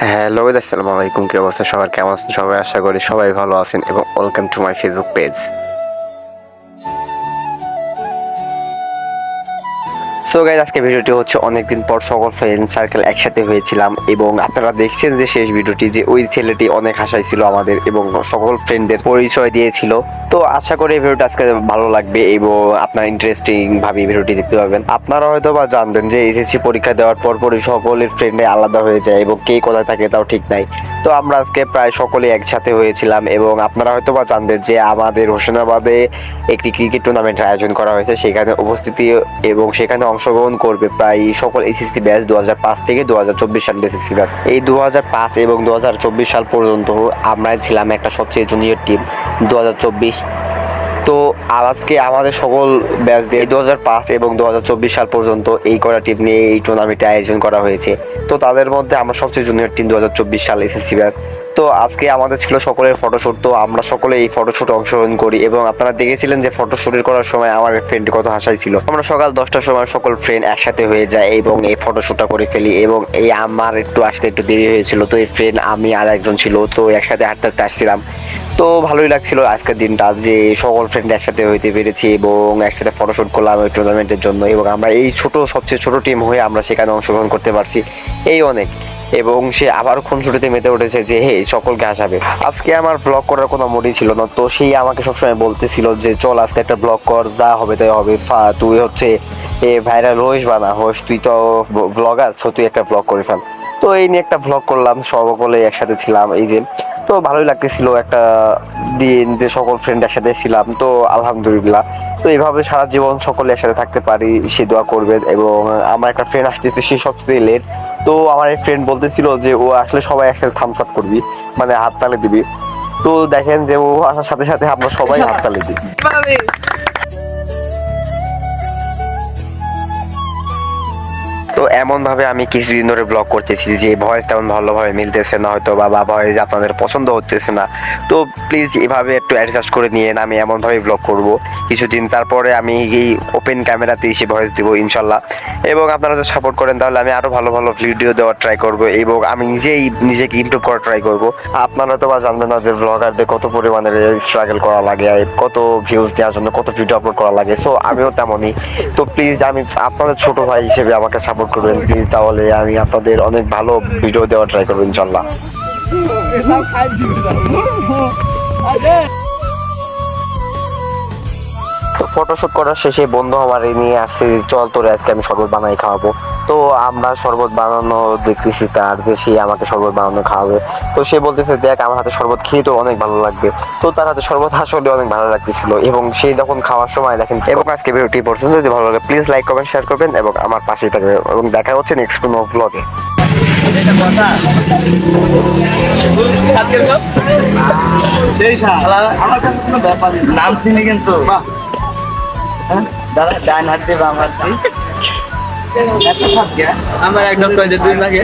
Hello আসসালামু আলাইকুম, কি অবস্থা সবার, কেমন আছেন সবাই? আশা করি সবাই ভালো আছেন এবং welcome to my Facebook page. So guys, আজকে ভিডিওটি হচ্ছে অনেকদিন পর সকল ফ্রেন্ড সার্কেল একসাথে হয়েছিলাম এবং আপনারা দেখছেন যে শেষ ভিডিওটি যে ওই ছেলেটি অনেক হাসাইছিল আমাদের এবং সকল ফ্রেন্ডদের পরিচয় দিয়েছিল। তো আশা করি এই ভিডিওটা আজকে ভালো লাগবে এবং আপনারা ইন্টারেস্টিং ভাবে ভিডিওটি দেখতে পাবেন। আপনারা হয়তো বা জানবেন যে এসএসসি পরীক্ষা দেওয়ার পরপরই সকলের ফ্রেন্ডে আলাদা হয়ে যায় এবং কে কোথায় থাকে তাও ঠিক নাই। তো আমরা আজকে প্রায় সকলে একসাথে হয়েছিলাম এবং আপনারা হয়তো বা জানবেন যে আমাদের হোসেনাবাদে একটি ক্রিকেট টুর্নামেন্টের আয়োজন করা হয়েছে। সেখানে উপস্থিতি এবং সেখানে অংশগ্রহণ করবে প্রায় সকল এসএসসি ব্যাচ 2005 থেকে 2024 সালের এসএসসি ব্যাচ। এই 2005 এবং 2024 সাল পর্যন্ত আমরাই ছিলাম একটা সবচেয়ে জুনিয়র টিম 2024। তো আজকে আমাদের সকল ব্যাচদের 2005 এবং 2024 সাল পর্যন্ত এই কটা টিম নিয়ে এই টুর্নামেন্টে আয়োজন করা হয়েছে। তো তাদের মধ্যে আমরা সবচেয়ে জুনিয়র টিম 2024 সাল এসএসসি ব্যাচ। তো আজকে আমাদের ছিল সকলের ফটোশ্যুট। তো আমরা সকলে এই ফটোশ্যুটে অংশগ্রহণ করি এবং আপনারা দেখেছিলেন যে ফটোশ্যুটের করার সময় আমার ফ্রেন্ড কত হাসাই ছিল। আমরা সকাল 10টার সময় সকল ফ্রেন্ড একসাথে হয়ে যায় এবং এই ফটোশ্যুটটা করে ফেলি এবং এই আমার একটু আসতে একটু দেরি হয়েছিল। তো এই ফ্রেন্ড আমি আর একজন ছিল, তো একসাথে হাঁটতে হাঁটতে আসছিলাম। তো ভালোই লাগছিল আজকের দিনটা যে সকল ফ্রেন্ড একসাথে হইতে পেরেছি এবং একসাথে ফটোশ্যুট করলাম ওই টুর্নামেন্টের জন্য এবং আমরা এই সবচেয়ে ছোট টিম হয়ে আমরা সেখানে অংশগ্রহণ করতে পারছি, এই অনেক। এবং সে আবার খুনসুটিতে মেতে উঠেছে যে হে সকলকে আসাবে। আজকে আমার ব্লগ করার কোনো মুডই ছিল না, তো সেই আমাকে সবসময় বলতেছিল যে চল আজকে একটা ব্লগ কর, যা হবে তাই হবে, তুই হচ্ছে ভাইরাল হোস বা না হোস, তুই তো ব্লগার, সো তুই একটা ব্লগ করে ফেল। তো এই নিয়ে একটা ব্লগ করলাম, সকলে একসাথে ছিলাম এই যে। তো ভালোই লাগতেছিল একটা দিন যে সকল ফ্রেন্ড একসাথে ছিলাম। তো আলহামদুলিল্লাহ, তো এইভাবে সারা জীবন সকলে একসাথে থাকতে পারি সে দোয়া করবে। এবং আমার একটা ফ্রেন্ড আসতেছে, সে সবচেয়ে লেট। তো আমার এই ফ্রেন্ড বলতেছিল যে ও আসলে সবাই একসাথে থামস আপ করবি, মানে হাততালি দিবি। তো দেখেন যে ও আসার সাথে সাথে আমরা সবাই হাততালি দিই। তো এমনভাবে আমি কিছুদিন ধরে ব্লগ করতেছি যে ভয়েস তেমন ভালোভাবে মিলতেছে না, হয়তো বা ভয়েস আপনাদের পছন্দ হতেছে না। তো প্লিজ এভাবে একটু অ্যাডজাস্ট করে নিয়ে আমি এমনভাবে ব্লগ করব কিছুদিন, তারপরে আমি এই ওপেন ক্যামেরাতে এসে ভয়েস দেবো ইনশাল্লাহ। এবং আপনারা যদি সাপোর্ট করেন তাহলে আমি আরও ভালো ভালো ভিডিও দেওয়ার ট্রাই করব এবং আমি নিজেকে ইমপ্রুভ করার ট্রাই করব। আপনারা তো বা জানবেন না যে ব্লগারদের কত পরিমাণে স্ট্রাগল করা লাগে, কত ভিউজ দেওয়ার জন্য কত ভিডিও আপলোড করা লাগে। সো আমিও তেমনই। তো প্লিজ আমি আপনাদের ছোট ভাই হিসেবে আমাকে সাপোর্ট করবেন প্লিজ, তাহলে আমি আপনাদের অনেক ভালো ভিডিও দেওয়ার ট্রাই করবো ইনশাল্লাহ। তো ফটোশুট করার শেষে বন্ধু আমার নিয়ে আসছে, চল তোরে আজকে আমি শরবত বানাই খাওয়াবো। তো আমরা শরবত বানানো দেখতেছি তার, যে সে আমাকে শরবত বানানো খাওয়াবে। তো সে বলতেছে দেখ আমার হাতে শরবত খেয়ে তো অনেক ভালো লাগবে। তো তার হাতে শরবত আসলে অনেক ভালো লাগতেছিল এবং সে যখন খাওয়ার সময় দেখেন। এবং আজকে ভিডিওটি পর্যন্ত যদি ভালো লাগে প্লিজ লাইক কমেন্ট শেয়ার করবেন এবং আমার পাশেই থাকবেন এবং দেখা হচ্ছে নেক্সট কোনো ব্লগে। নাম চিনি কিন্তু দাদা ডান হাত দিয়ে বাম হাত দিয়ে আমার একদম 2 লাগে।